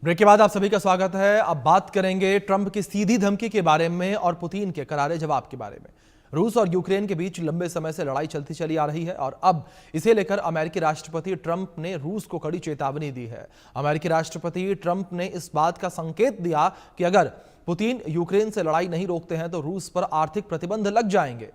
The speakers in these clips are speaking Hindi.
ब्रेक के बाद आप सभी का स्वागत है। अब बात करेंगे ट्रंप की सीधी धमकी के बारे में और पुतिन के करारे जवाब के बारे में। रूस और यूक्रेन के बीच लंबे समय से लड़ाई चलती चली आ रही है और अब इसे लेकर अमेरिकी राष्ट्रपति ट्रंप ने रूस को कड़ी चेतावनी दी है। अमेरिकी राष्ट्रपति ट्रंप ने इस बात का संकेत दिया कि अगर पुतिन यूक्रेन से लड़ाई नहीं रोकते हैं तो रूस पर आर्थिक प्रतिबंध लग जाएंगे।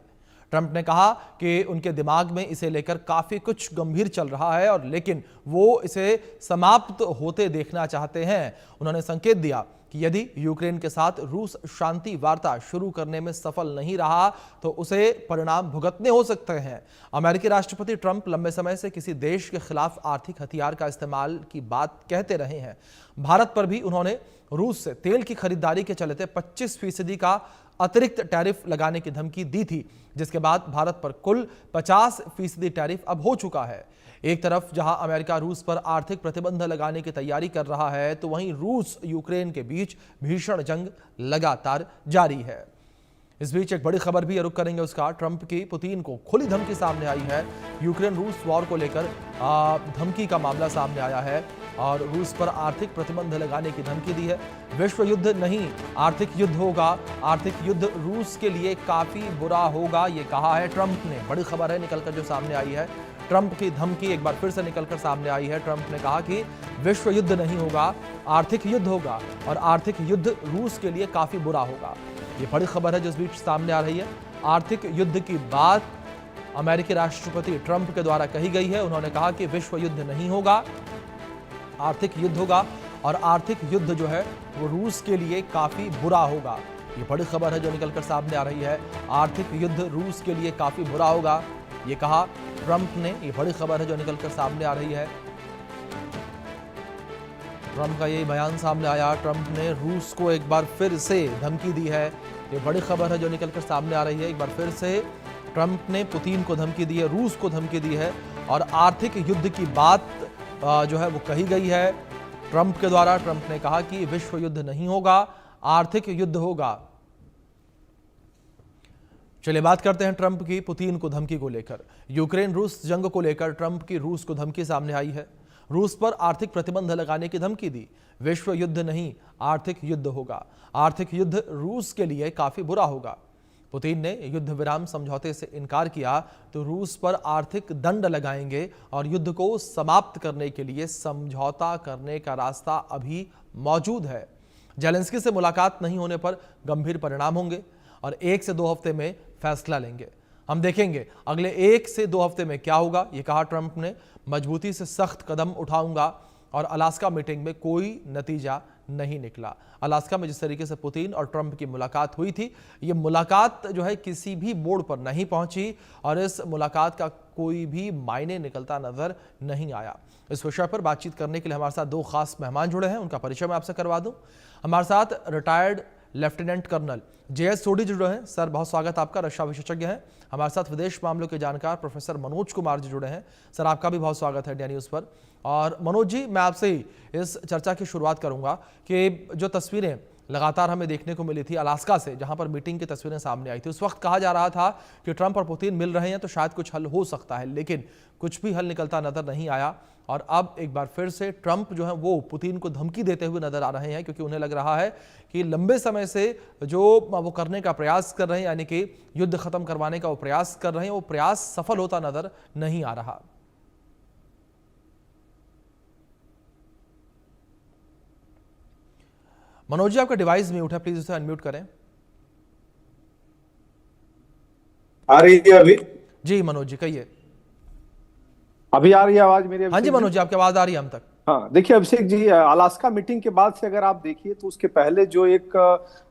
ट्रंप ने कहा कि उनके दिमाग में इसे लेकर काफी कुछ गंभीर चल रहा है और लेकिन वो इसे समाप्त होते देखना चाहते हैं। उन्होंने संकेत दिया कि यदि यूक्रेन के साथ रूस शांति वार्ता शुरू करने में सफल नहीं रहा तो उसे परिणाम भुगतने हो सकते हैं। अमेरिकी राष्ट्रपति ट्रंप लंबे समय से किसी देश के खिलाफ आर्थिक हथियार का इस्तेमाल की बात कहते रहे हैं। भारत पर भी उन्होंने रूस से तेल की खरीदारी के चलते 25% का अतिरिक्त टैरिफ लगाने की धमकी दी थी, जिसके बाद भारत पर कुल 50% टैरिफ अब हो चुका है। एक तरफ जहां अमेरिका रूस पर आर्थिक प्रतिबंध लगाने की तैयारी कर रहा है तो वहीं रूस यूक्रेन के बीच भीषण जंग लगातार जारी है। इस बीच एक बड़ी खबर भी रुख करेंगे उसका। ट्रंप की पुतिन को खुली धमकी सामने आई है। यूक्रेन रूस वॉर को लेकर धमकी का मामला सामने आया है और रूस पर आर्थिक प्रतिबंध लगाने की धमकी दी है। विश्व युद्ध नहीं, आर्थिक युद्ध होगा। आर्थिक युद्ध रूस के लिए काफी बुरा होगा, ये कहा है ट्रंप ने। बड़ी खबर है निकलकर जो सामने आई है। ट्रंप की धमकी एक बार फिर से निकलकर सामने आई है। ट्रंप ने कहा कि विश्व युद्ध नहीं होगा, आर्थिक युद्ध होगा और आर्थिक युद्ध रूस के लिए काफी बुरा होगा। ये बड़ी खबर है जो इस बीच सामने आ रही है। आर्थिक युद्ध की बात अमेरिकी राष्ट्रपति ट्रंप के द्वारा कही गई है। उन्होंने कहा कि विश्व युद्ध नहीं होगा, आर्थिक युद्ध होगा और आर्थिक युद्ध जो है वो रूस के लिए काफी बुरा होगा। ये बड़ी खबर है जो निकलकर सामने आ रही है। आर्थिक युद्ध रूस के लिए काफी बुरा होगा, ये कहा ट्रंप ने। ये बड़ी खबर है जो निकलकर सामने आ रही है। ट्रंप का यही बयान सामने आया। ट्रंप ने रूस को एक बार फिर से धमकी दी है। ये बड़ी खबर है जो निकलकर सामने आ रही है। एक बार फिर से ट्रंप ने पुतिन को धमकी दी है, रूस को धमकी दी है और आर्थिक युद्ध की बात जो है वो कही गई है ट्रंप के द्वारा। ट्रंप ने कहा कि विश्व युद्ध नहीं होगा, आर्थिक युद्ध होगा। चलिए बात करते हैं ट्रंप की पुतिन को धमकी को लेकर। यूक्रेन रूस जंग को लेकर ट्रंप की रूस को धमकी सामने आई है। रूस पर आर्थिक प्रतिबंध लगाने की धमकी दी। विश्व युद्ध नहीं, आर्थिक युद्ध होगा। आर्थिक युद्ध रूस के लिए काफी बुरा होगा। पुतिन ने युद्ध विराम समझौते से इनकार किया तो रूस पर आर्थिक दंड लगाएंगे और युद्ध को समाप्त करने के लिए समझौता करने का रास्ता अभी मौजूद है। जेलेंस्की से मुलाकात नहीं होने पर गंभीर परिणाम होंगे और 1 से 2 हफ्ते में फैसला लेंगे। हम देखेंगे अगले 1 से 2 हफ्ते में क्या होगा, ये कहा ट्रंप ने। मजबूती से सख्त कदम उठाऊंगा और अलास्का मीटिंग में कोई नतीजा नहीं निकला। अलास्का में जिस तरीके से पुतिन और ट्रंप की मुलाकात हुई थी, ये मुलाकात जो है किसी भी मोड़ पर नहीं पहुंची और इस मुलाकात का कोई भी मायने निकलता नजर नहीं आया। इस विषय पर बातचीत करने के लिए हमारे साथ 2 खास मेहमान जुड़े हैं, उनका परिचय मैं आपसे करवा दूं। हमारे साथ रिटायर्ड लेफ्टिनेंट कर्नल JS सोडी जुड़े हैं। सर बहुत स्वागत आपका, रक्षा विशेषज्ञ हैं। हमारे साथ विदेश मामलों के जानकार प्रोफेसर मनोज कुमार जी जुड़े हैं। सर आपका भी बहुत स्वागत है इंडिया न्यूज़ पर। और मनोज जी, मैं आपसे ही इस चर्चा की शुरुआत करूंगा कि जो तस्वीरें लगातार हमें देखने को मिली थी अलास्का से, जहां पर मीटिंग की तस्वीरें सामने आई थी, उस वक्त कहा जा रहा था कि ट्रंप और पुतिन मिल रहे हैं तो शायद कुछ हल हो सकता है, लेकिन कुछ भी हल निकलता नजर नहीं आया। और अब एक बार फिर से ट्रंप जो है वो पुतिन को धमकी देते हुए नजर आ रहे हैं, क्योंकि उन्हें लग रहा है कि लंबे समय से जो वो करने का प्रयास कर रहे हैं, यानी कि युद्ध खत्म करवाने का वो प्रयास कर रहे हैं, वो प्रयास सफल होता नजर नहीं आ रहा। मनोज जी, आपका डिवाइस म्यूट है, प्लीज उसे अनम्यूट करें। आ रही है अभी? जी मनोज जी कहिए। अभी आ रही है आवाज मेरी? हाँ जी मनोज जी, आपकी आवाज आ रही है हम तक। हाँ, देखिए अभिषेक जी, अलास्का मीटिंग के बाद से अगर आप देखिए तो उसके पहले जो एक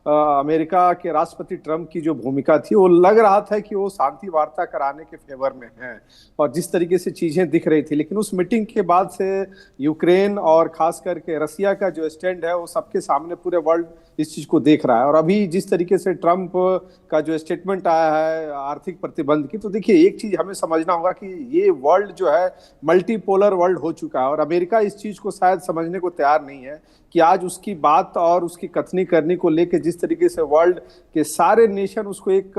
अमेरिका के राष्ट्रपति ट्रंप की जो भूमिका थी, वो लग रहा था कि वो शांति वार्ता कराने के फेवर में हैं और जिस तरीके से चीजें दिख रही थी। लेकिन उस मीटिंग के बाद से यूक्रेन और खास करके रसिया का जो स्टैंड है वो सबके सामने पूरे वर्ल्ड इस चीज को देख रहा है। और अभी जिस तरीके से ट्रंप का जो स्टेटमेंट आया है आर्थिक प्रतिबंध की, तो देखिए एक चीज हमें समझना होगा कि ये वर्ल्ड जो है मल्टीपोलर वर्ल्ड हो चुका है और अमेरिका इस चीज को शायद समझने को तैयार नहीं है कि आज उसकी बात और उसकी कथनी करनी को लेकर जिस तरीके से वर्ल्ड के सारे नेशन उसको एक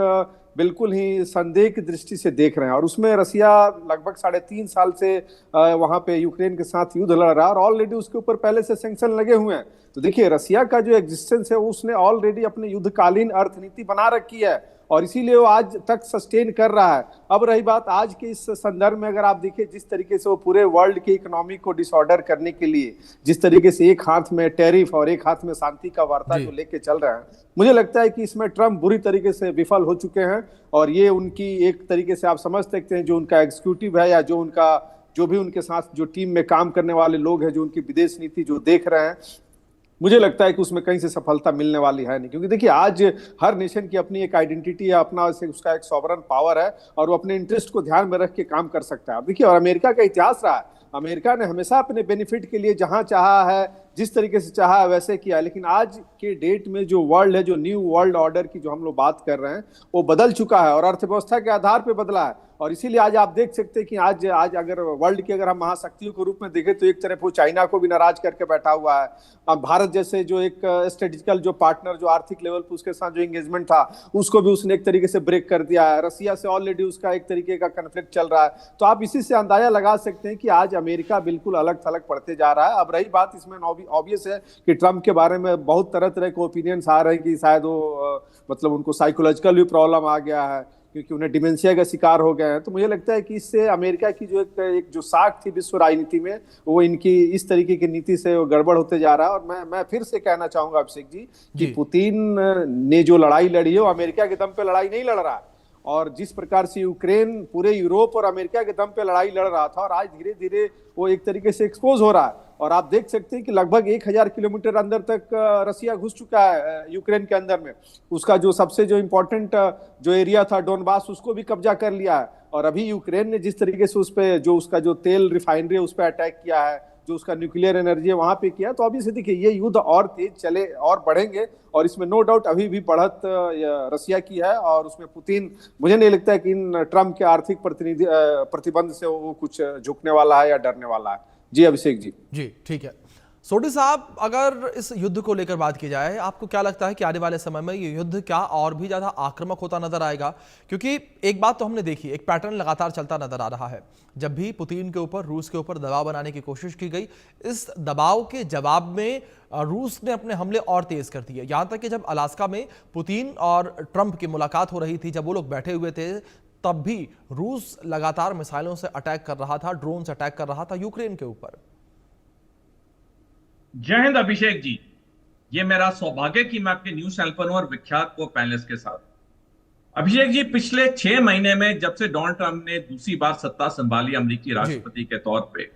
बिल्कुल ही संदेह की दृष्टि से देख रहे हैं। और उसमें रसिया लगभग 3.5 साल से वहां पे यूक्रेन के साथ युद्ध लड़ रहा है और ऑलरेडी उसके ऊपर पहले से सैंक्शन लगे हुए हैं। तो देखिए, रसिया का जो एग्जिस्टेंस है उसने ऑलरेडी अपने युद्धकालीन अर्थनीति बना रखी है और इसीलिए वो आज तक सस्टेन कर रहा है। अब रही बात आज के इस संदर्भ में, अगर आप देखिए जिस तरीके से वो पूरे वर्ल्ड की इकोनॉमी को डिसऑर्डर करने के लिए जिस तरीके से एक हाथ में टैरिफ और एक हाथ में शांति का वार्ता जो लेके चल रहे हैं, मुझे लगता है कि इसमें ट्रम्प बुरी तरीके से विफल हो चुके हैं। और ये उनकी एक तरीके से आप समझ सकते हैं, जो उनका एग्जीक्यूटिव है या जो भी उनके साथ जो टीम में काम करने वाले लोग हैं, जो उनकी विदेश नीति जो देख रहे हैं, मुझे लगता है कि उसमें कहीं से सफलता मिलने वाली है नहीं। क्योंकि देखिए, आज हर नेशन की अपनी एक आइडेंटिटी है, अपना उसका एक सॉवरन पावर है और वो अपने इंटरेस्ट को ध्यान में रख के काम कर सकता है। अब देखिए, और अमेरिका का इतिहास रहा है, अमेरिका ने हमेशा अपने बेनिफिट के लिए जहां चाहा है, जिस तरीके से चाहा है वैसे किया। लेकिन आज के डेट में जो वर्ल्ड है, जो न्यू वर्ल्ड ऑर्डर की जो हम लोग बात कर रहे हैं, वो बदल चुका है और अर्थव्यवस्था के आधार पर बदला है। और इसीलिए आज आप देख सकते हैं कि आज अगर वर्ल्ड की अगर हम महाशक्तियों के रूप में देखें तो एक तरफ वो चाइना को भी नाराज करके बैठा हुआ है। अब भारत जैसे जो एक स्ट्रेटेजिकल जो पार्टनर जो आर्थिक लेवल पर उसके साथ जो एंगेजमेंट था उसको भी उसने एक तरीके से ब्रेक कर दिया है। रसिया से ऑलरेडी उसका एक तरीके का कन्फ्लिक्ट चल रहा है। तो आप इसी से अंदाजा लगा सकते हैं कि आज अमेरिका बिल्कुल अलग थलग पड़ते जा रहा है। अब रही बात, इसमें ऑब्वियस है कि ट्रम्प के बारे में बहुत तरह तरह के ओपिनियंस आ रहे हैं कि शायद वो मतलब उनको साइकोलॉजिकल भी प्रॉब्लम आ गया है क्योंकि उन्हें डिमेंशिया का शिकार हो गए हैं। तो मुझे लगता है कि इससे अमेरिका की जो एक जो साख थी विश्व राजनीति में, वो इनकी इस तरीके की नीति से वो गड़बड़ होते जा रहा है। और मैं फिर से कहना चाहूंगा अभिषेक जी कि पुतिन ने जो लड़ाई लड़ी है वो अमेरिका के दम पे लड़ाई नहीं लड़ रहा है। और जिस प्रकार से यूक्रेन पूरे यूरोप और अमेरिका के दम पे लड़ाई लड़ रहा था, और आज धीरे धीरे वो एक तरीके से एक्सपोज हो रहा है। और आप देख सकते हैं कि लगभग 1000 किलोमीटर अंदर तक रसिया घुस चुका है यूक्रेन के अंदर में। उसका जो सबसे जो इम्पोर्टेंट जो एरिया था डोनबास, उसको भी कब्जा कर लिया है। और अभी यूक्रेन ने जिस तरीके से उस पर जो उसका जो तेल रिफाइनरी है उस पर अटैक किया है, जो उसका न्यूक्लियर एनर्जी है वहां पे किया, तो अभी से देखिए ये युद्ध और तेज चले और बढ़ेंगे। और इसमें नो डाउट अभी भी बढ़त रसिया की है। और उसमें पुतिन, मुझे नहीं लगता है कि इन ट्रम्प के आर्थिक प्रतिबंध से वो कुछ झुकने वाला है या डरने वाला है। जी अभिषेक जी। जी ठीक है। सोढी साहब, अगर इस युद्ध को लेकर बात की जाए, आपको क्या लगता है कि आने वाले समय में ये युद्ध क्या और भी ज्यादा आक्रामक होता नजर आएगा? क्योंकि एक बात तो हमने देखी, एक पैटर्न लगातार चलता नजर आ रहा है। जब भी पुतिन के ऊपर, रूस के ऊपर दबाव बनाने की कोशिश की गई, इस दबाव के जवाब में रूस ने अपने हमले और तेज कर दिए। यहां तक कि जब अलास्का में पुतिन और ट्रंप की मुलाकात हो रही थी, जब वो लोग बैठे हुए थे, तब भी रूस लगातार मिसाइलों से अटैक कर रहा था, ड्रोन से अटैक कर रहा था यूक्रेन के ऊपर। जय हिंद अभिषेक जी। ये मेरा सौभाग्य कि मैं आपके न्यूज चैनल पर हूं और विख्यात को पैनलिस्ट के साथ। अभिषेक जी, पिछले 6 महीने में जब से डोनाल्ड ट्रंप ने दूसरी बार सत्ता संभाली अमेरिकी राष्ट्रपति के तौर पे,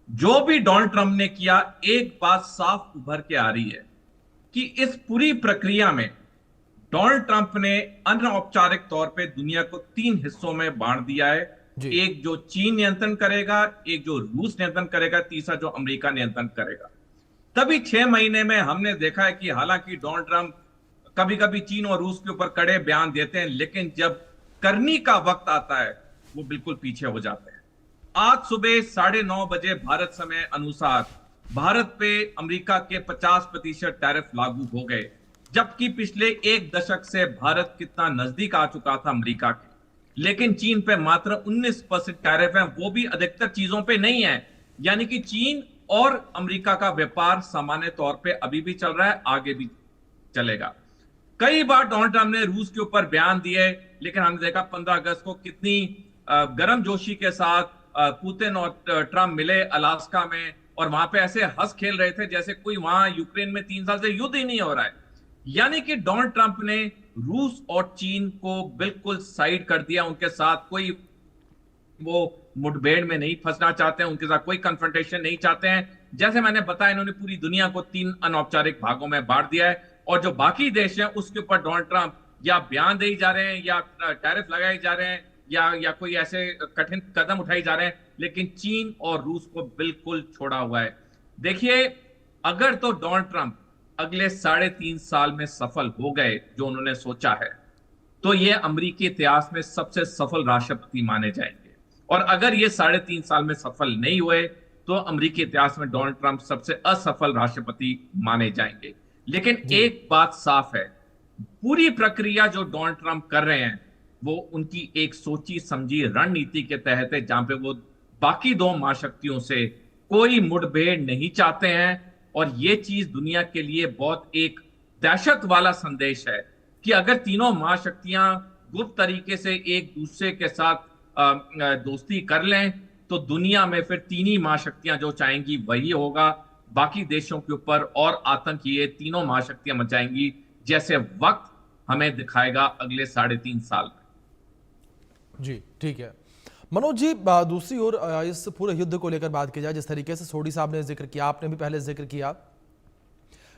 जो भी डोनाल्ड ट्रंप ने किया, एक बात साफ उभर के आ रही है कि इस पूरी प्रक्रिया में डोनाल्ड ट्रंप ने अनौपचारिक तौर पे दुनिया को 3 हिस्सों में बांट दिया है। एक जो चीन नियंत्रण करेगा, एक जो रूस नियंत्रण करेगा, तीसरा जो अमेरिका नियंत्रण करेगा। तभी 6 महीने में हमने देखा है कि हालांकि डोनाल्ड ट्रंप कभी कभी चीन और रूस के ऊपर कड़े बयान देते हैं, लेकिन जब करनी का वक्त आता है वो बिल्कुल पीछे हो जाते हैं। आज सुबह 9:30 बजे भारत समय अनुसार भारत पे अमेरिका के 50% टैरिफ लागू हो गए, जबकि पिछले 1 दशक से भारत कितना नजदीक आ चुका था अमेरिका के। लेकिन चीन पे मात्र 19% टैरिफ है, वो भी अधिकतर चीजों पे नहीं है। यानी कि चीन और अमेरिका का व्यापार सामान्य तौर पे अभी भी चल रहा है, आगे भी चलेगा। कई बार डोनाल्ड ट्रंप ने रूस के ऊपर बयान दिए, लेकिन हमने देखा 15 अगस्त को कितनी गर्मजोशी के साथ पुतिन और ट्रंप मिले अलास्का में, और वहां पे ऐसे हंस खेल रहे थे जैसे कोई वहां यूक्रेन में 3 साल से युद्ध ही नहीं हो रहा है। यानी कि डोनाल्ड ट्रंप ने रूस और चीन को बिल्कुल साइड कर दिया। उनके साथ कोई वो मुठभेड़ में नहीं फंसना चाहते हैं, उनके साथ कोई कन्फ्रंटेशन नहीं चाहते हैं। जैसे मैंने बताया, इन्होंने पूरी दुनिया को 3 अनौपचारिक भागों में बांट दिया है, और जो बाकी देश हैं उसके ऊपर डोनाल्ड ट्रंप या बयान दे जा रहे हैं, या टैरिफ लगाए जा रहे हैं, या कोई ऐसे कठिन कदम उठाए जा रहे हैं, लेकिन चीन और रूस को बिल्कुल छोड़ा हुआ है। देखिए, अगर तो डोनाल्ड ट्रंप अगले 3.5 साल में सफल हो गए जो उन्होंने सोचा है, तो ये अमेरिकी इतिहास में सबसे सफल राष्ट्रपति माने जाएंगे। और अगर ये 3.5 साल में सफल नहीं हुए तो अमेरिकी इतिहास में डोनाल्ड ट्रंप सबसे असफल राष्ट्रपति माने जाएंगे। लेकिन एक बात साफ है, पूरी प्रक्रिया जो डोनाल्ड ट्रंप कर रहे हैं वो उनकी एक सोची समझी रणनीति के तहत है, जहां पे वो बाकी दो महाशक्तियों से कोई मुठभेड़ नहीं चाहते हैं। और ये चीज दुनिया के लिए बहुत एक दहशत वाला संदेश है कि अगर तीनों महाशक्तियां गुप्त तरीके से एक दूसरे के साथ दोस्ती कर लें तो दुनिया में फिर तीन ही महाशक्तियां जो चाहेंगी वही होगा। बाकी देशों के ऊपर और आतंक ये तीनों महाशक्तियां मचाएंगी, जैसे वक्त हमें दिखाएगा अगले 3.5 साल में। जी ठीक है मनोज जी, दूसरी ओर इस पूरे युद्ध को लेकर बात की जाए, जिस तरीके से सोढी साहब ने जिक्र किया, आपने भी पहले जिक्र किया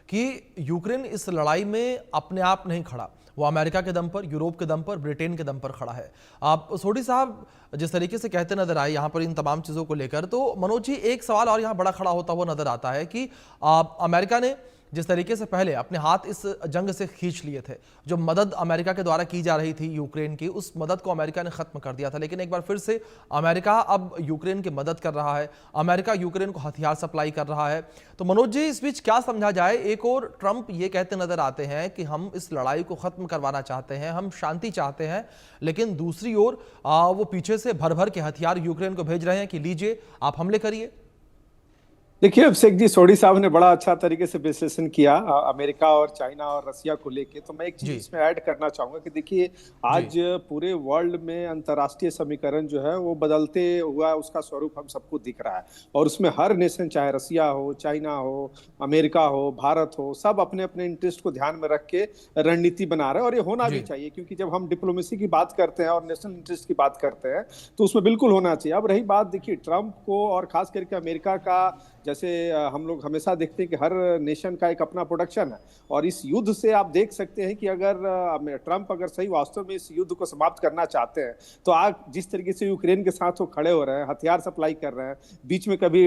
कि यूक्रेन इस लड़ाई में अपने आप नहीं खड़ा, वो अमेरिका के दम पर, यूरोप के दम पर, ब्रिटेन के दम पर खड़ा है। आप सोढी साहब जिस तरीके से कहते नजर आए यहाँ पर इन तमाम चीज़ों को लेकर, तो मनोज जी एक सवाल और यहाँ बड़ा खड़ा होता हुआ नजर आता है कि अमेरिका ने जिस तरीके से पहले अपने हाथ इस जंग से खींच लिए थे, जो मदद अमेरिका के द्वारा की जा रही थी यूक्रेन की, उस मदद को अमेरिका ने खत्म कर दिया था। लेकिन एक बार फिर से अमेरिका अब यूक्रेन की मदद कर रहा है, अमेरिका यूक्रेन को हथियार सप्लाई कर रहा है। तो मनोज जी इस बीच क्या समझा जाए? एक और ट्रंप ये कहते नजर आते हैं कि हम इस लड़ाई को खत्म करवाना चाहते हैं, हम शांति चाहते हैं, लेकिन दूसरी ओर वो पीछे से भर भर के हथियार यूक्रेन को भेज रहे हैं कि लीजिए आप हमले करिए। देखिए अभिषेक जी, सोढी साहब ने बड़ा अच्छा तरीके से विश्लेषण किया अमेरिका और चाइना और रसिया को लेके। तो मैं एक चीज इसमें ऐड करना चाहूंगा कि देखिए आज पूरे वर्ल्ड में अंतर्राष्ट्रीय समीकरण जो है वो बदलते हुआ उसका स्वरूप हम सबको दिख रहा है, और उसमें हर नेशन, चाहे रसिया हो, चाइना हो, अमेरिका हो, भारत हो, सब अपने अपने इंटरेस्ट को ध्यान में रख के रणनीति बना रहे हैं। और ये होना भी चाहिए, क्योंकि जब हम डिप्लोमेसी की बात करते हैं और नेशनल इंटरेस्ट की बात करते हैं तो उसमें बिल्कुल होना चाहिए। अब रही बात, देखिए ट्रंप को और खास करके अमेरिका का, जैसे हम लोग हमेशा देखते हैं कि हर नेशन का एक अपना प्रोडक्शन है, और इस युद्ध से आप देख सकते हैं कि अगर ट्रंप अगर सही वास्तव में इस युद्ध को समाप्त करना चाहते हैं तो आज जिस तरीके से यूक्रेन के साथ वो खड़े हो रहे हैं, हथियार सप्लाई कर रहे हैं, बीच में कभी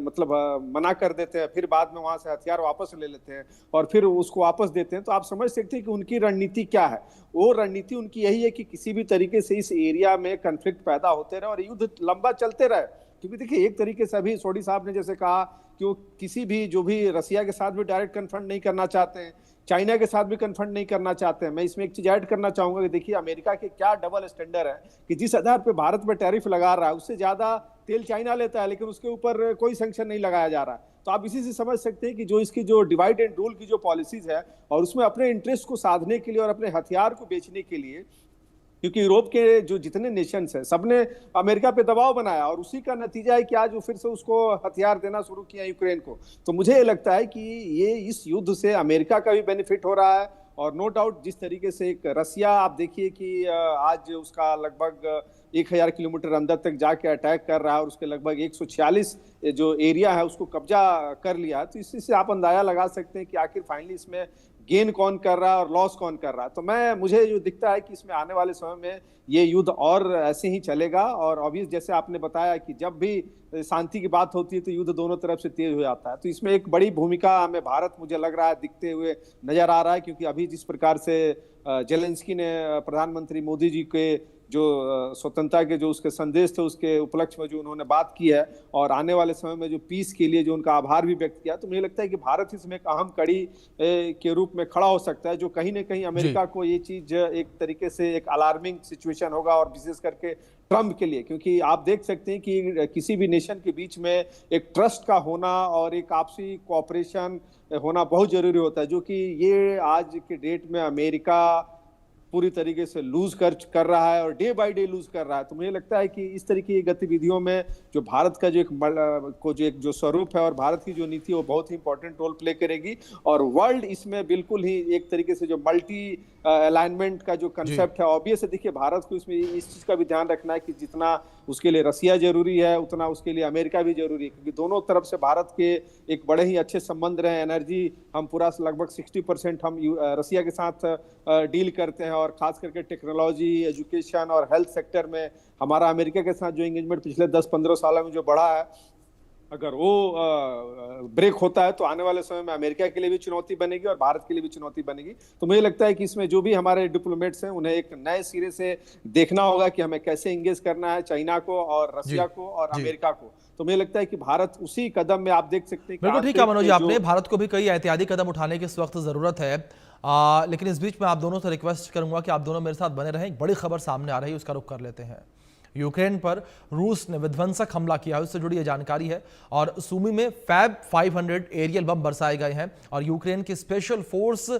मतलब मना कर देते हैं, फिर बाद में वहां से हथियार वापस ले लेते हैं और फिर उसको वापस देते हैं, तो आप समझ सकते हैं कि उनकी रणनीति क्या है। वो रणनीति उनकी यही है कि किसी भी तरीके से इस एरिया में कन्फ्लिक्ट पैदा होते रहे और युद्ध लंबा चलते रहे। क्योंकि देखिए एक तरीके से अभी सोढी साहब ने जैसे कहा कि वो किसी भी, जो भी रसिया के साथ भी डायरेक्ट कन्फ्रंट नहीं करना चाहते हैं, चाइना के साथ भी कन्फ्रंट नहीं करना चाहते हैं। मैं इसमें एक चीज ऐड करना चाहूंगा कि देखिए अमेरिका के क्या डबल स्टैंडर्ड है कि जिस आधार पे भारत पे टैरिफ लगा रहा है उससे ज्यादा तेल चाइना लेता है, लेकिन उसके ऊपर कोई सैंक्शन नहीं लगाया जा रहा है। तो आप इसी से समझ सकते हैं कि जो इसकी जो डिवाइड एंड रूल की जो पॉलिसीज है, और उसमें अपने इंटरेस्ट को साधने के लिए और अपने हथियार को बेचने के लिए, क्योंकि यूरोप के जो जितने नेशंस हैं सबने अमेरिका पे दबाव बनाया और उसी का नतीजा है कि आज वो फिर से उसको हथियार देना शुरू किया यूक्रेन को। तो मुझे ये लगता है कि ये इस युद्ध से अमेरिका का भी बेनिफिट हो रहा है, और नो डाउट जिस तरीके से एक रसिया, आप देखिए कि आज उसका लगभग 1000 किलोमीटर अंदर तक जाके अटैक कर रहा है और उसके लगभग 146 जो एरिया है उसको कब्जा कर लिया है। तो इसी से आप अंदाजा लगा सकते हैं कि आखिर फाइनली इसमें गेन कौन कर रहा है और लॉस कौन कर रहा है। तो मुझे जो दिखता है कि इसमें आने वाले समय में ये युद्ध और ऐसे ही चलेगा, और ऑब्वियस जैसे आपने बताया कि जब भी शांति की बात होती है तो युद्ध दोनों तरफ से तेज हो जाता है। तो इसमें एक बड़ी भूमिका हमें भारत, मुझे लग रहा है, दिखते हुए नजर आ रहा है, क्योंकि अभी जिस प्रकार से जेलेंस्की ने प्रधानमंत्री मोदी जी के जो स्वतंत्रता के जो उसके संदेश थे उसके उपलक्ष्य में जो उन्होंने बात की है, और आने वाले समय में जो पीस के लिए जो उनका आभार भी व्यक्त किया, तो मुझे लगता है कि भारत इसमें एक अहम कड़ी के रूप में खड़ा हो सकता है, जो कहीं ना कहीं अमेरिका को ये चीज एक तरीके से एक अलार्मिंग सिचुएशन होगा, और विशेष करके ट्रंप के लिए, क्योंकि आप देख सकते हैं कि किसी भी नेशन के बीच में एक ट्रस्ट का होना और एक आपसी कोऑपरेशन होना बहुत जरूरी होता है, जो कि ये आज के डेट में अमेरिका पूरी तरीके से लूज कर रहा है और डे बाय डे लूज कर रहा है। तो मुझे लगता है कि इस तरीके की गतिविधियों में जो भारत का जो एक स्वरूप है और भारत की जो नीति है वो बहुत ही इंपॉर्टेंट रोल प्ले करेगी, और वर्ल्ड इसमें बिल्कुल ही एक तरीके से जो मल्टी अलाइनमेंट का जो कंसेप्ट है, ऑब्वियस है, देखिए भारत को इसमें इस चीज का भी ध्यान रखना है कि जितना उसके लिए रसिया जरूरी है उतना उसके लिए अमेरिका भी जरूरी है, क्योंकि दोनों तरफ से भारत के एक बड़े ही अच्छे संबंध रहे। एनर्जी हम पूरा लगभग 60% हम रसिया के साथ डील करते हैं, और खास करके टेक्नोलॉजी, एजुकेशन और हेल्थ सेक्टर में हमारा अमेरिका के साथ जो एंगेजमेंट पिछले 10-15 सालों में जो बढ़ा है, अगर वो ब्रेक होता है तो आने वाले समय में अमेरिका के लिए भी चुनौती बनेगी और भारत के लिए भी चुनौती बनेगी। तो मुझे लगता है कि इसमें जो भी हमारे डिप्लोमेट्स हैं उन्हें एक नए सिरे से देखना होगा कि हमें कैसे एंगेज करना है चाइना को और रसिया को और अमेरिका को। तो मुझे लगता है कि भारत उसी कदम में, आप देख सकते हैं। बिल्कुल ठीक है मनोज जी, आपने भारत को भी कई एहतियाती कदम उठाने की इस वक्त जरूरत है। लेकिन इस बीच मैं आप दोनों से रिक्वेस्ट करूंगा कि आप दोनों मेरे साथ बने रहें। एक बड़ी खबर सामने आ रही है, उसका रुख कर लेते हैं। यूक्रेन पर रूस ने विध्वंसक हमला किया है, उससे जुड़ी यह जानकारी है। और सूमी में फैब 500 एरियल बम बरसाए गए हैं और यूक्रेन की स्पेशल फोर्स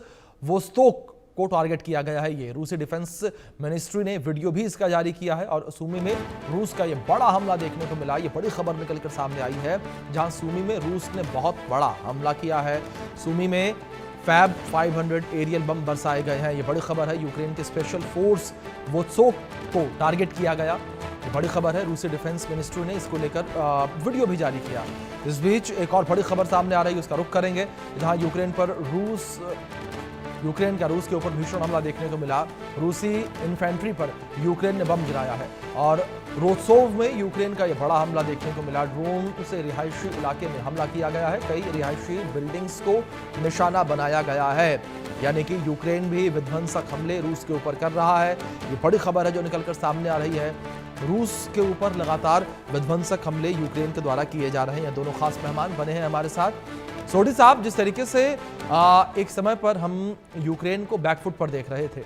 वोस्तोक को टारगेट किया गया है। ये रूसी डिफेंस मिनिस्ट्री ने वीडियो भी इसका जारी किया है और सूमी में रूस का ये बड़ा हमला देखने को मिला। ये बड़ी खबर निकलकर सामने आई है, जहां सूमी में रूस ने बहुत बड़ा हमला किया है। सूमी में फैब 500 एरियल बम बरसाए गए हैं। ये बड़ी खबर है। यूक्रेन के स्पेशल फोर्स वोत्सोक को टारगेट किया गया। ये बड़ी खबर है। रूसी डिफेंस मिनिस्ट्री ने इसको लेकर वीडियो भी जारी किया। इस बीच एक और बड़ी खबर सामने आ रही है, उसका रुख करेंगे, जहां यूक्रेन का रूस के ऊपर भीषण हमला देखने को मिला। रूसी इन्फेंट्री पर यूक्रेन ने बम गिराया है और रोत्सोव में यूक्रेन का यह बड़ा हमला देखने को मिला। ड्रोन से रिहायशी इलाके में हमला किया गया है। कई रिहायशी बिल्डिंग्स को निशाना बनाया गया है। यानी कि यूक्रेन भी विध्वंसक हमले रूस के ऊपर कर रहा है। ये बड़ी खबर है जो निकलकर सामने आ रही है। रूस के ऊपर लगातार विध्वंसक हमले यूक्रेन के द्वारा किए जा रहे हैं। दोनों खास मेहमान बने हैं हमारे साथ। सोडी साहब, जिस तरीके से एक समय पर हम यूक्रेन को बैकफुट पर देख रहे थे,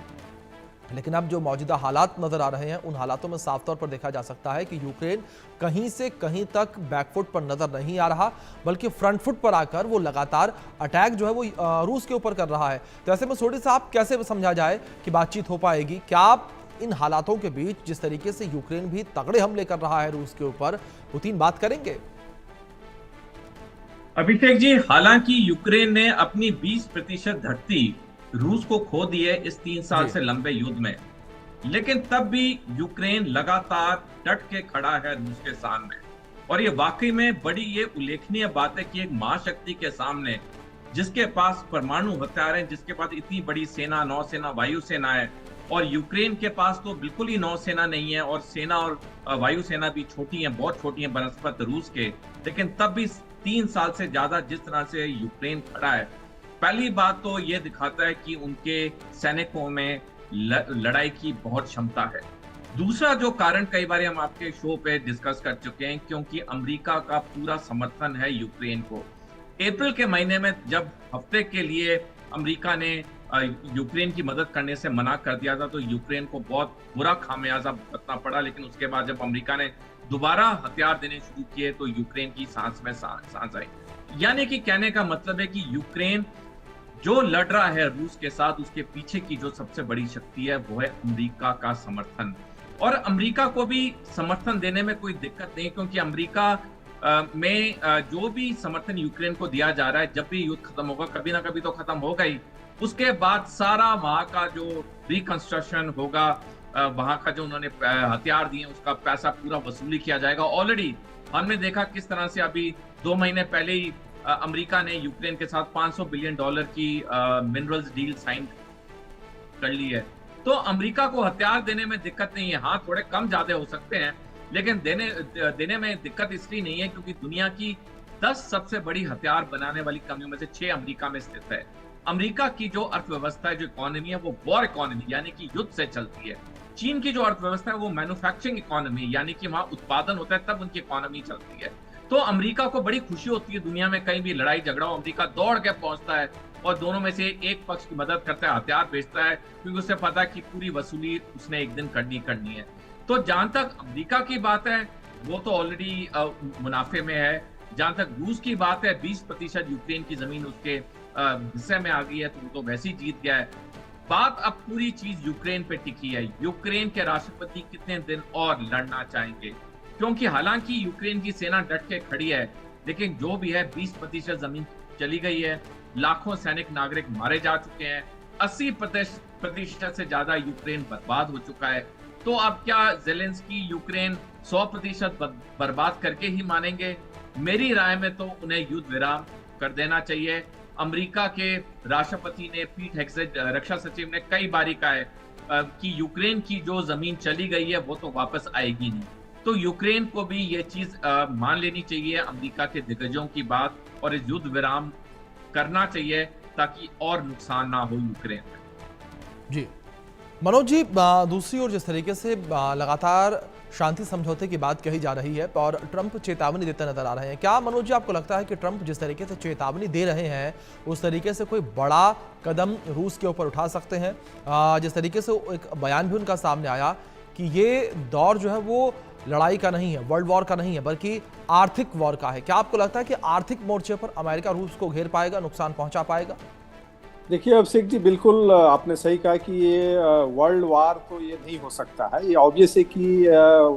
लेकिन अब जो मौजूदा हालात नजर आ रहे हैं, उन हालातों में साफ तौर पर देखा जा सकता है कि यूक्रेन कहीं से कहीं तक बैकफुट पर नजर नहीं आ रहा, बल्कि फ्रंट फुट पर आकर वो लगातार अटैक जो है वो रूस के ऊपर कर रहा है। तो ऐसे में सोडी साहब, कैसे समझा जाए कि बातचीत हो पाएगी? क्या आप इन हालातों के बीच जिस तरीके से यूक्रेन भी तगड़े हमले कर रहा है रूस के ऊपर, पुतिन बात करेंगे? अभिषेक जी, हालांकि यूक्रेन ने अपनी 20% धरती रूस को खो दी है इस 3 साल से लंबे युद्ध में, लेकिन तब भी यूक्रेन लगातार डट के खड़ा है रूस के सामने। और ये वाकई में बड़ी ये उल्लेखनीय बात है कि एक महाशक्ति के सामने, जिसके पास परमाणु हथियार हैं, जिसके पास इतनी बड़ी सेना, नौसेना, वायुसेना है, और यूक्रेन के पास तो बिल्कुल ही नौसेना नहीं है, और सेना और वायुसेना भी छोटी है, बहुत छोटी है बनस्पत रूस के, लेकिन तब भी 3 साल से ज्यादा जिस तरह से यूक्रेन खड़ा है, पहली बात तो ये दिखाता है कि उनके सैनिकों में लड़ाई की बहुत क्षमता है। दूसरा जो कारण कई बार हम आपके शो पे डिस्कस कर चुके हैं, क्योंकि अमेरिका का पूरा समर्थन है यूक्रेन को। अप्रैल के महीने में जब हफ्ते के लिए अमेरिका ने यूक्रेन की मदद करने से मना कर दिया था, तो यूक्रेन को बहुत बुरा खामियाजा भुगतना पड़ा। लेकिन उसके बाद जब अमेरिका ने दोबारा हथियार देने शुरू किए, तो यूक्रेन की सांस में सांस आई। यानी कि कहने का मतलब है कि यूक्रेन जो लड़ रहा है रूस के साथ, उसके पीछे की जो सबसे बड़ी शक्ति है वो है अमेरिका का समर्थन। और अमेरिका को भी समर्थन देने में कोई दिक्कत नहीं, क्योंकि अमेरिका में जो भी समर्थन यूक्रेन को दिया जा रहा है, जब भी युद्ध खत्म होगा, कभी ना कभी तो खत्म होगा ही, उसके बाद सारा वहां का जो रिकंस्ट्रक्शन होगा, वहां का जो उन्होंने हथियार दिए उसका पैसा पूरा वसूली किया जाएगा। ऑलरेडी हमने देखा किस तरह से अभी 2 महीने पहले ही अमेरिका ने यूक्रेन के साथ $500 बिलियन की मिनरल्स डील साइन कर ली है। तो अमेरिका को हथियार देने में दिक्कत नहीं है। हाँ, थोड़े कम ज्यादा हो सकते हैं, लेकिन देने में दिक्कत इसलिए नहीं है क्योंकि दुनिया की 10 सबसे बड़ी हथियार बनाने वाली कंपनियों में से 6 अमेरिका में स्थित है। अमेरिका की जो अर्थव्यवस्था है, जो इकोनॉमी है, वो वॉर इकोनॉमी यानी कि युद्ध से चलती है। चीन की जो अर्थव्यवस्था है वो मैन्युफैक्चरिंग इकोनॉमी, यानी कि वहां उत्पादन होता है तब उनकी इकोनॉमी चलती है। तो अमेरिका को बड़ी खुशी होती है दुनिया में कहीं भी लड़ाई झगड़ा हो, अमेरिका दौड़ के पहुंचता है और दोनों में से एक पक्ष की मदद करता है, हथियार बेचता है, क्योंकि उसे पता है कि पूरी वसूली उसने एक दिन करनी है। तो जहां तक अमेरिका की बात है वो तो ऑलरेडी मुनाफे में है। जहां तक रूस की बात है, 20% यूक्रेन की जमीन उसके हिस्से में आ गई है, तो वो तो वैसे ही जीत गया है। बात अब पूरी चीज यूक्रेन पे टिकी है। यूक्रेन के राष्ट्रपति कितने दिन और लड़ना चाहेंगे, क्योंकि हालांकि यूक्रेन की सेना डट के खड़ी है, लेकिन जो भी है 20% जमीन चली गई है, लाखों सैनिक नागरिक मारे जा चुके हैं, 80% से ज्यादा यूक्रेन बर्बाद हो चुका है। तो अब क्या ज़ेलेंस्की यूक्रेन 100% बर्बाद करके ही मानेंगे? मेरी राय में तो उन्हें युद्ध विराम कर देना चाहिए। अमेरिका के राष्ट्रपति ने, पीट हेगसेट रक्षा सचिव ने कई बार कहा है कि यूक्रेन की जो जमीन चली गई है वो तो वापस आएगी नहीं। तो यूक्रेन को भी ये चीज मान लेनी चाहिए अमेरिका के दिग्गजों की बात, और इस युद्ध विराम करना चाहिए ताकि और नुकसान ना हो यूक्रेन में। जी मनोज जी, दूसरी ओर जिस तरीके से लगातार शांति समझौते की बात कही जा रही है और ट्रंप चेतावनी देते नजर आ रहे हैं। क्या मनोज जी आपको लगता है कि ट्रंप जिस तरीके से चेतावनी दे रहे हैं उस तरीके से कोई बड़ा कदम रूस के ऊपर उठा सकते हैं? जिस तरीके से एक बयान भी उनका सामने आया कि ये दौर जो है वो लड़ाई का नहीं है, वर्ल्ड वॉर का नहीं है, बल्कि आर्थिक वॉर का है। क्या आपको लगता है कि आर्थिक मोर्चे पर अमेरिका रूस को घेर पाएगा, नुकसान पहुंचा पाएगा? देखिए अभिषेक जी, बिल्कुल आपने सही कहा कि ये वर्ल्ड वार तो ये नहीं हो सकता है। ये ऑब्वियस है कि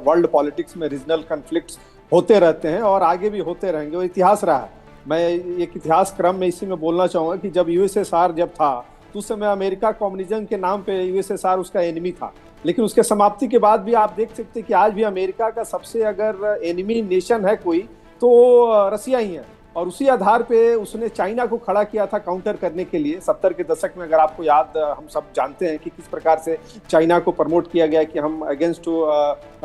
वर्ल्ड पॉलिटिक्स में रीजनल कन्फ्लिक्ट्स होते रहते हैं और आगे भी होते रहेंगे, वो इतिहास रहा है। मैं एक इतिहास क्रम में इसी में बोलना चाहूँगा कि जब यूएसएसआर जब था तो उस समय अमेरिका कम्युनिज्म के नाम पे यूएसएसआर उसका एनिमी था, लेकिन उसके समाप्ति के बाद भी आप देख सकते हैं कि आज भी अमेरिका का सबसे अगर एनिमी नेशन है कोई तो रसिया ही है। और उसी आधार पे उसने चाइना को खड़ा किया था काउंटर करने के लिए 70 के दशक में। अगर आपको याद, हम सब जानते हैं कि किस प्रकार से चाइना को प्रमोट किया गया कि हम अगेंस्ट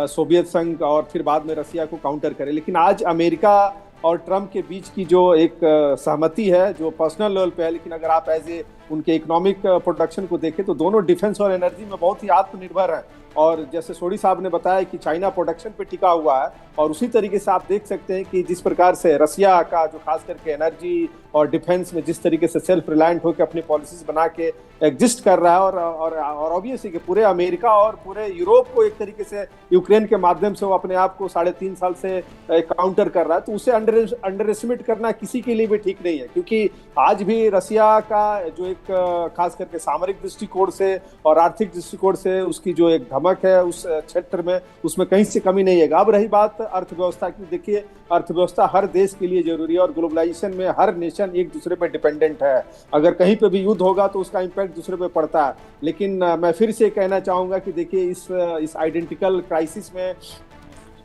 सोवियत संघ और फिर बाद में रसिया को काउंटर करें। लेकिन आज अमेरिका और ट्रंप के बीच की जो एक सहमति है जो पर्सनल लेवल पे है, लेकिन अगर आप एज ए उनके इकोनॉमिक प्रोडक्शन को देखें तो दोनों डिफेंस और एनर्जी में बहुत ही आत्मनिर्भर है। और जैसे सोडी साहब ने बताया कि चाइना प्रोडक्शन पे टिका हुआ है, और उसी तरीके से आप देख सकते हैं कि जिस प्रकार से रसिया का जो खास करके एनर्जी और डिफेंस में जिस तरीके से सेल्फ रिलायंट होकर अपनी पॉलिसीज बना के एग्जिस्ट कर रहा है, और ऑब्वियसली कि पूरे अमेरिका और पूरे यूरोप को एक तरीके से यूक्रेन के माध्यम से वो अपने आप को 3.5 साल से काउंटर कर रहा है, तो उसे अंडर एस्टिमेट करना किसी के लिए भी ठीक नहीं है। क्योंकि आज भी रसिया का जो एक खास करके सामरिक दृष्टिकोण से और आर्थिक दृष्टिकोण से उसकी जो एक धमक है उस क्षेत्र में, उसमें कहीं से कमी नहीं है। अब रही बात अर्थव्यवस्था की, देखिए अर्थव्यवस्था हर देश के लिए जरूरी है और ग्लोबलाइजेशन में हर नेशन एक दूसरे पर डिपेंडेंट है। अगर कहीं पे भी युद्ध होगा तो उसका इम्पैक्ट दूसरे पे पड़ता है। लेकिन मैं फिर से कहना चाहूंगा कि देखिए इस आइडेंटिकल क्राइसिस में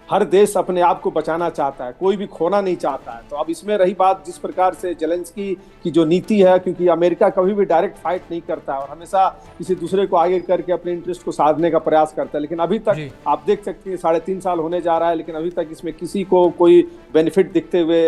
हर देश अपने आप को बचाना चाहता है, कोई भी खोना नहीं चाहता है। तो अब इसमें रही बात जिस प्रकार से जेलेंस्की की जो नीति है, क्योंकि अमेरिका कभी भी डायरेक्ट फाइट नहीं करता है और हमेशा किसी दूसरे को आगे करके अपने इंटरेस्ट को साधने का प्रयास करता है, लेकिन अभी तक आप देख सकते हैं 3.5 साल होने जा रहा है, लेकिन अभी तक इसमें किसी को कोई बेनिफिट दिखते हुए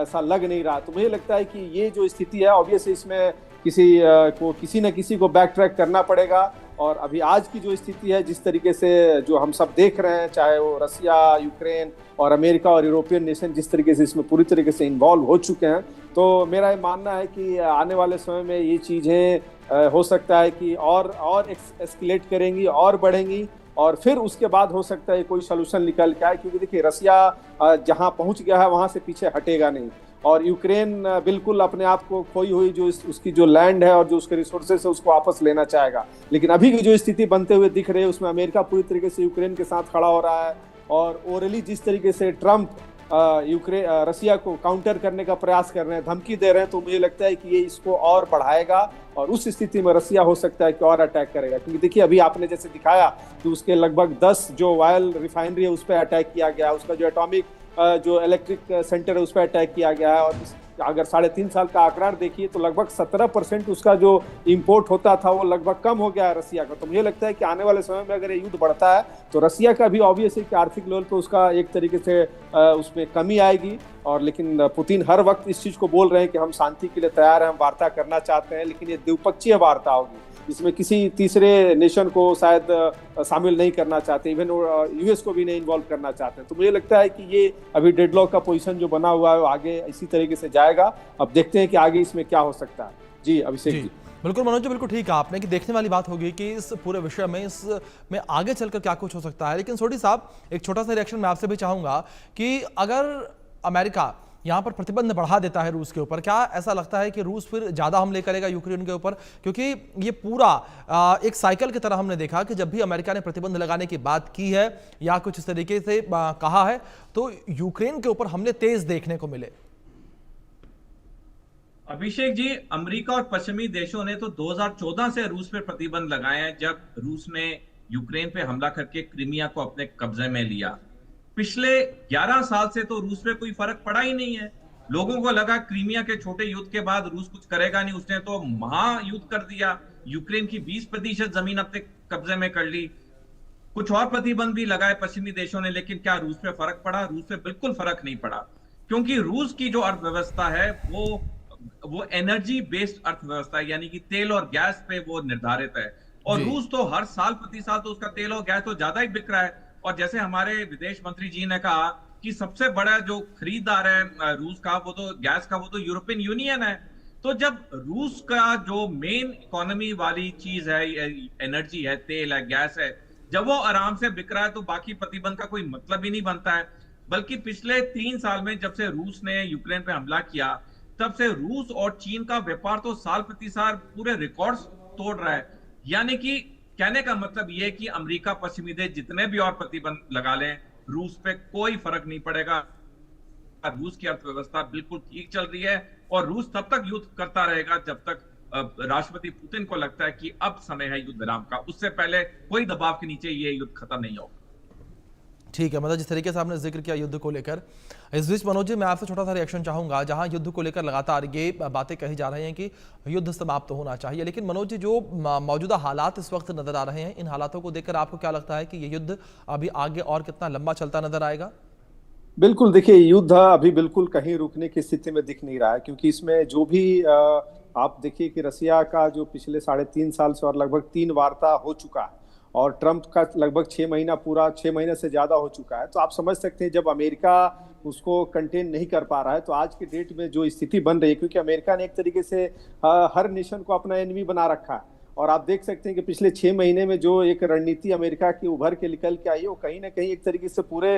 ऐसा लग नहीं रहा। तो मुझे लगता है कि ये जो स्थिति है ऑब्वियसली इसमें किसी न किसी को बैक ट्रैक करना पड़ेगा। और अभी आज की जो स्थिति है, जिस तरीके से जो हम सब देख रहे हैं, चाहे वो रसिया, यूक्रेन और अमेरिका और यूरोपियन नेशन जिस तरीके से इसमें पूरी तरीके से इन्वॉल्व हो चुके हैं, तो मेरा ये मानना है कि आने वाले समय में ये चीज़ें हो सकता है कि और एस्केलेट करेंगी और बढ़ेंगी, और फिर उसके बाद हो सकता है कोई सोल्यूशन निकल के आए। क्योंकि देखिए रसिया जहां पहुंच गया है वहां से पीछे हटेगा नहीं, और यूक्रेन बिल्कुल अपने आप को खोई हुई जो उसकी जो लैंड है और जो उसके रिसोर्सेस है उसको वापस लेना चाहेगा। लेकिन अभी की जो स्थिति बनते हुए दिख रही है उसमें अमेरिका पूरी तरीके से यूक्रेन के साथ खड़ा हो रहा है, और ओरली जिस तरीके से ट्रंप रसिया को काउंटर करने का प्रयास कर रहे हैं, धमकी दे रहे हैं, तो मुझे लगता है कि ये इसको और बढ़ाएगा और उस स्थिति में रसिया हो सकता है कि और अटैक करेगा। क्योंकि देखिए अभी आपने जैसे दिखाया कि उसके लगभग 10 जो ऑयल रिफाइनरी है उस पर अटैक किया गया, उसका जो एटॉमिक जो इलेक्ट्रिक सेंटर है उस पर अटैक किया गया है, और अगर 3.5 साल का आंकड़ा देखिए तो लगभग 17% उसका जो इंपोर्ट होता था वो लगभग कम हो गया है रसिया का। तो मुझे लगता है कि आने वाले समय में अगर ये युद्ध बढ़ता है तो रसिया का भी ऑब्वियसली कि आर्थिक लेवल पे उसका एक तरीके से उसमें कमी आएगी। और लेकिन पुतिन हर वक्त इस चीज़ को बोल रहे हैं कि हम शांति के लिए तैयार हैं, हम वार्ता करना चाहते हैं, लेकिन ये द्विपक्षीय वार्ता होगी, इसमें किसी तीसरे नेशन को शायद शामिल नहीं करना चाहते, इवन यूएस को भी नहीं इन्वॉल्व करना चाहते। तो मुझे लगता है कि ये अभी डेडलॉक का पोजीशन जो बना हुआ है वो आगे इसी तरीके से जाएगा। अब देखते हैं कि आगे इसमें क्या हो सकता है। जी अभिषेक जी। बिल्कुल मनोज जी, बिल्कुल ठीक है आपने कि देखने वाली बात होगी कि इस पूरे विषय में इसमें आगे चलकर क्या कुछ हो सकता है। लेकिन सोडी साहब, एक छोटा सा रिएक्शन मैं आपसे भी चाहूंगा कि अगर अमेरिका यहाँ पर प्रतिबंध बढ़ा देता है रूस के ऊपर, क्या ऐसा लगता है कि रूस फिर ज्यादा हमले करेगा यूक्रेन के ऊपर? क्योंकि ये पूरा एक साइकिल की तरह हमने देखा कि जब भी अमेरिका ने प्रतिबंध लगाने की बात की है या कुछ इस तरीके से कहा है तो यूक्रेन के ऊपर हमले तेज देखने को मिले। अभिषेक जी, अमेरिका और पश्चिमी देशों ने तो 2014 से रूस पर प्रतिबंध लगाए हैं, जब रूस ने यूक्रेन पे हमला करके क्रीमिया को अपने कब्जे में लिया। पिछले 11 साल से तो रूस पे कोई फर्क पड़ा ही नहीं है। लोगों को लगा क्रीमिया के छोटे युद्ध के बाद रूस कुछ करेगा नहीं, उसने तो महायुद्ध कर दिया, यूक्रेन की 20% जमीन अपने कब्जे में कर ली। कुछ और प्रतिबंध भी लगाए पश्चिमी देशों ने, लेकिन क्या रूस पे फर्क पड़ा? रूस पे बिल्कुल फर्क नहीं पड़ा, क्योंकि रूस की जो अर्थव्यवस्था है वो एनर्जी बेस्ड अर्थव्यवस्था है, यानी कि तेल और गैस पे वो निर्धारित है। और रूस तो हर साल प्रति साल तो उसका तेल और गैस तो ज्यादा ही बिक रहा है, और जैसे हमारे विदेश मंत्री जी ने कहा कि सबसे बड़ा जो खरीदार है रूस का, वो तो गैस का, वो तो यूरोपियन यूनियन है। तो जब रूस का जो मेन इकोनॉमी वाली चीज है, एनर्जी है, तेल है, गैस है, जब वो आराम से बिक रहा है तो बाकी प्रतिबंध का कोई मतलब ही नहीं बनता है। बल्कि पिछले 3 साल में जब से रूस ने यूक्रेन पे हमला किया, तब से रूस और चीन का व्यापार तो साल प्रति साल पूरे रिकॉर्ड्स तोड़ रहा है। यानी कि कहने का मतलब यह है कि अमेरिका, पश्चिमी देश जितने भी और प्रतिबंध लगा लें, रूस पे कोई फर्क नहीं पड़ेगा। रूस की अर्थव्यवस्था बिल्कुल ठीक चल रही है और रूस तब तक युद्ध करता रहेगा जब तक राष्ट्रपति पुतिन को लगता है कि अब समय है युद्ध विराम का। उससे पहले कोई दबाव के नीचे ये युद्ध खत्म नहीं होगा। ठीक है, मतलब जिस तरीके से आपने जिक्र किया युद्ध को लेकर, इस बीच मनोज जी मैं आपसे छोटा सा रिएक्शन चाहूंगा। जहां युद्ध को लेकर लगातार ये बातें कही जा रही हैं कि युद्ध समाप्त होना चाहिए, लेकिन मनोज जी जो मौजूदा हालात इस वक्त नजर आ रहे हैं, इन हालातों को देखकर आपको क्या लगता है कि ये युद्ध अभी आगे और कितना लंबा चलता नजर आएगा? बिल्कुल, देखिए युद्ध अभी बिल्कुल कहीं रुकने की स्थिति में दिख नहीं रहा है, क्योंकि इसमें जो भी आप देखिए कि रसिया का जो पिछले 3.5 साल से और लगभग 3 वार्ता हो चुका है और ट्रंप का लगभग 6 महीने से ज्यादा हो चुका है। तो आप समझ सकते हैं जब अमेरिका उसको कंटेन नहीं कर पा रहा है तो आज के डेट में जो स्थिति बन रही है, क्योंकि अमेरिका ने एक तरीके से हर नेशन को अपना एनिमी बना रखा है। और आप देख सकते हैं कि पिछले 6 महीने में जो एक रणनीति अमेरिका की उभर के निकल के आई है, वो कहीं ना कहीं एक तरीके से पूरे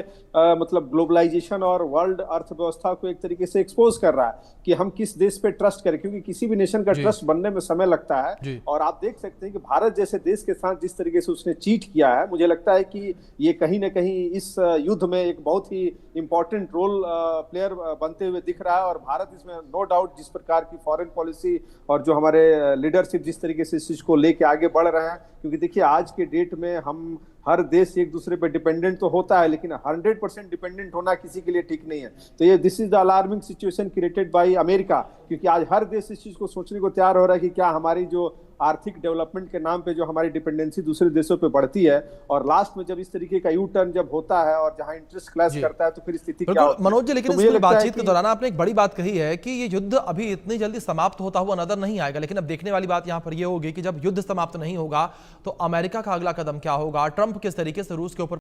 मतलब ग्लोबलाइजेशन और वर्ल्ड अर्थव्यवस्था को एक तरीके से एक्सपोज कर रहा है कि हम किस देश पे ट्रस्ट करें, क्योंकि किसी भी नेशन का ट्रस्ट बनने में समय लगता है। और आप देख सकते हैं कि भारत जैसे देश के साथ जिस तरीके से उसने चीट किया है, मुझे लगता है कि ये कहीं ना कहीं इस युद्ध में एक बहुत ही इंपॉर्टेंट रोल प्लेयर बनते हुए दिख रहा है। और भारत इसमें नो डाउट जिस प्रकार की फॉरेन पॉलिसी और जो हमारे लीडरशिप जिस तरीके से इस चीज को लेके आगे बढ़ रहे हैं, क्योंकि देखिए आज के डेट में हम हर देश एक दूसरे पे डिपेंडेंट तो होता है, लेकिन 100% डिपेंडेंट होना किसी के लिए ठीक नहीं है। तो ये this is the alarming situation created by America, क्योंकि आज हर देश इस चीज को सोचने को तैयार हो रहा है कि क्या हमारी जो आर्थिक डेवलपमेंट के नाम पे जो हमारी डिपेंडेंसी दूसरे देशों पे बढ़ती है, और लास्ट में जब इस तरीके का यू टर्न जब होता है और जहां इंटरेस्ट क्लैश करता है तो फिर स्थिति क्या होती है। मनोज जी, लेकिन इस बातचीत के दौरान आपने एक बड़ी बात कही है कि ये युद्ध अभी इतनी जल्दी समाप्त होता हुआ नजर नहीं आएगा, लेकिन अब देखने वाली बात यहां पर यह होगी कि जब युद्ध समाप्त नहीं होगा तो अमेरिका का अगला कदम क्या होगा, ट्रंप किस तरीके से रूस के ऊपर